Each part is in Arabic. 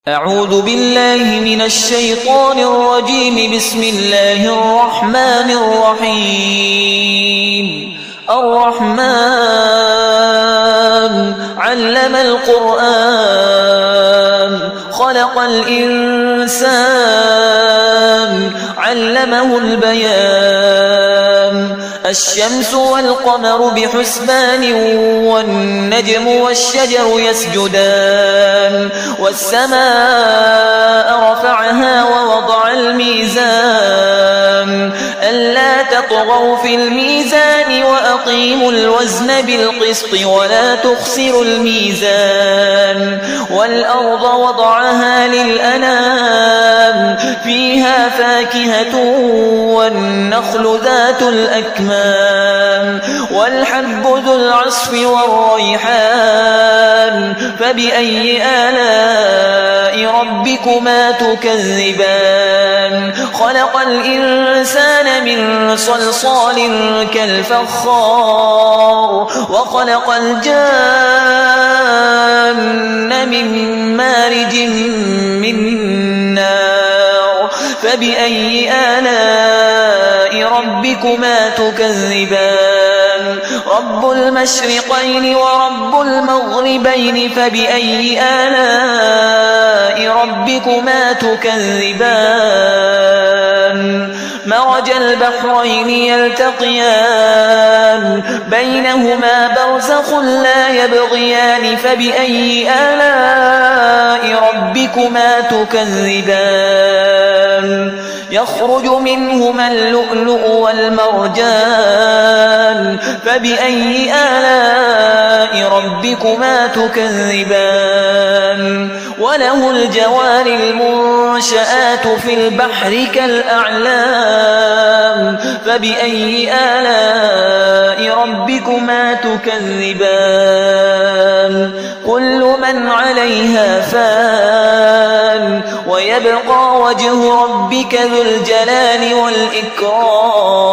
أعوذ بالله من الشيطان الرجيم. بسم الله الرحمن الرحيم. الرحمن علم القرآن خلق الإنسان علمه البيان. الشمس والقمر بحسبان والنجم والشجر يسجدان. والسماء رفعها ووضع الميزان ألا تطغوا في الميزان وأقيموا الوزن بالقسط ولا تخسروا الميزان. والأرض وضعها للأنام فيها فاكهة والنخل ذات الأكمام والحب ذو العصف والريحان. فبأي آلاء ربكما تكذبان؟ خلق الإنسان من صلصال كالفخار وخلق الجان من مارج من نار. فبأي آلاء ربكما تكذبان؟ رب المشرقين ورب المغربين. فبأي آلاء ربكما تكذبان؟ مرج البحرين يلتقيان بينهما برزخ لا يبغيان. فبأي آلاء ربكما تكذبان؟ يخرج منهما اللؤلؤ والمرجان. فبأي آلاء ربكما تكذبان؟ وله الجوار المنشآت في البحر كالأعلام. فبأي آلاء ربكما تكذبان؟ كل من عليها فان ويبقى وجه ربك ذو الجلال والإكرام.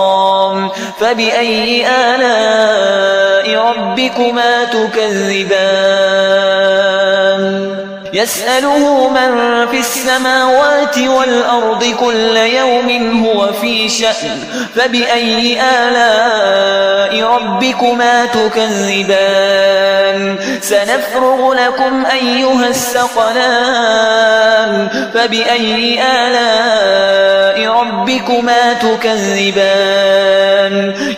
فبأي آلاء ربكما تكذبان؟ يسأله من في السماوات والأرض كل يوم هو في شأن. فبأي آلاء ربكما تكذبان؟ سنفرغ لكم أيها الثقلان. فبأي آلاء ربكما تكذبان؟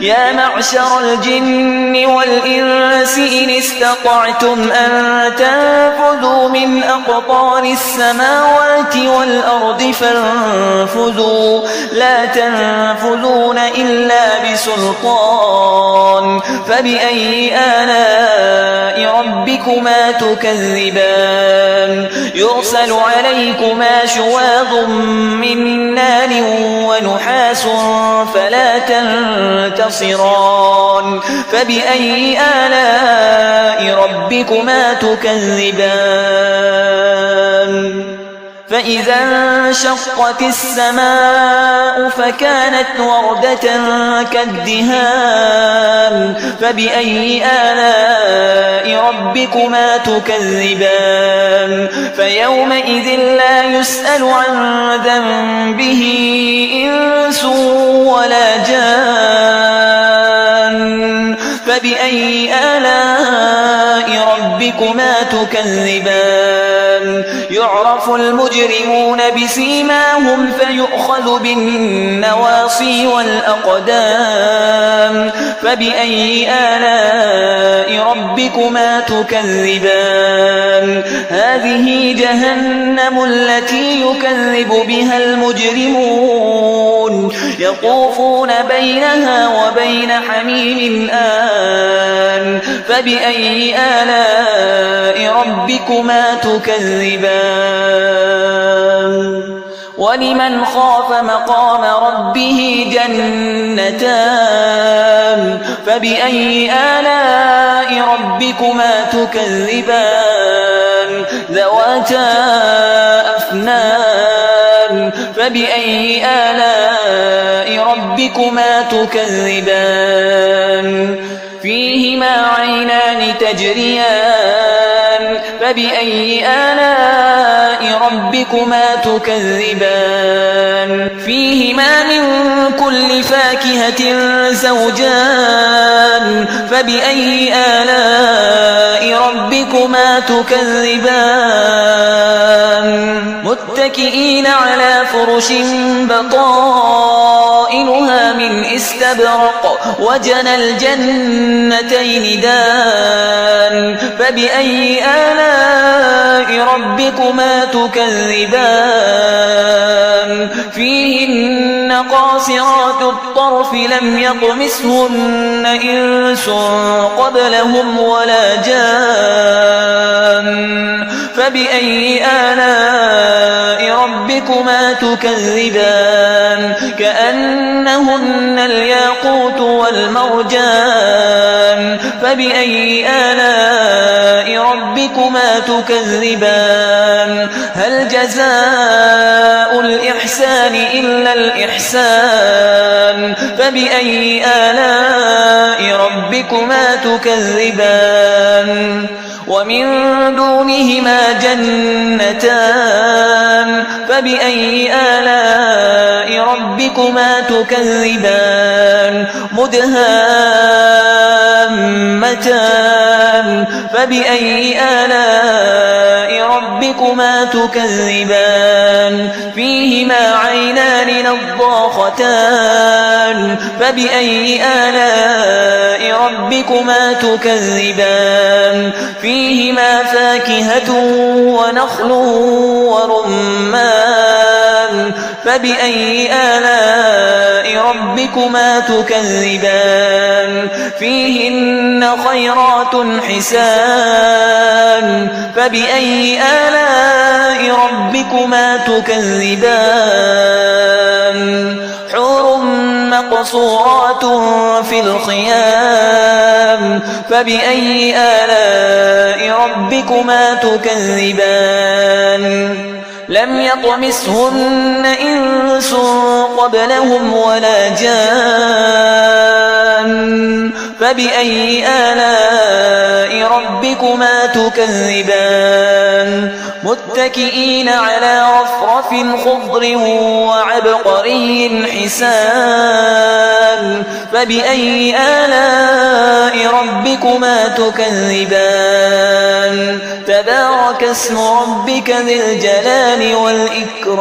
يا معشر الجن والإنس إن استطعتم أن تنفذوا من أقطار السماوات والأرض فانفذوا لا تنفذون إلا بسلطان. فبأي آلاء ربكما تكذبان؟ يرسل عليكما شواظ من نار ونحاس فلا تنتصران. فبأي آلاء ربكما تكذبان؟ فإذا انشقت السماء فكانت وردة كالدهان. فبأي آلاء ربكما تكذبان؟ فيومئذ لا يسأل عن ذنبه إنس ولا جان. فبأي آلاء ربكما تكذبان؟ يعرف المجرمون بسيماهم فيؤخذ بالنواصي والأقدام. فبأي آلاء ربكما تكذبان؟ هذه جهنم التي يكذب بها المجرمون يطوفون بينها وبين حميم آن. فبأي آلاء ربكما تكذبان؟ ولمن خاف مقام ربه جنتان. فبأي آلاء ربكما تكذبان؟ ذواتا أفنان. فبأي آلاء ربكما تكذبان؟ فيهما عينان تجريان. فبأي آلاء ربكما تكذبان فيهما من كل فاكهة زوجان فبأي آلاء ربكما تكذبان متكئين على فرش بطائنها من استبرق وجنى الجنتين دان فبأي آلاء ربكما تكذبان فيهن قاصرات الطرف لم يطمثهن إنس قبلهم ولا جان فبأي آلاء ربكما تكذبان كأنهن الياقوت والمرجان فبأي آلاء ربكما تكذبان هل جزاء الإحسان إلا الإحسان فبأي آلاء ربكما تكذبان ومن دونهما جنتان فبأي آلاء ربكما تكذبان مدهامتان فبأي آلاء ربكما تكذبان فيهما عينان نضاختان فبأي آلاء ربكما تكذبان فيهما فاكهة ونخل ورمان فبأي آلاء ربكما تكذبان فيهن خيرات حسان فبأي آلاء ربكما تكذبان حور مقصورات في الخيام فبأي آلاء ربكما تكذبان لم يطمثهن إنس قبلهم ولا جان فبأي آلاء ربكما تكذبان متكئين على رفرف خضر وعبقري حسان فبأي آلاء ربكما تكذبان تبارك اسم ربك ذي الجلال والإكرام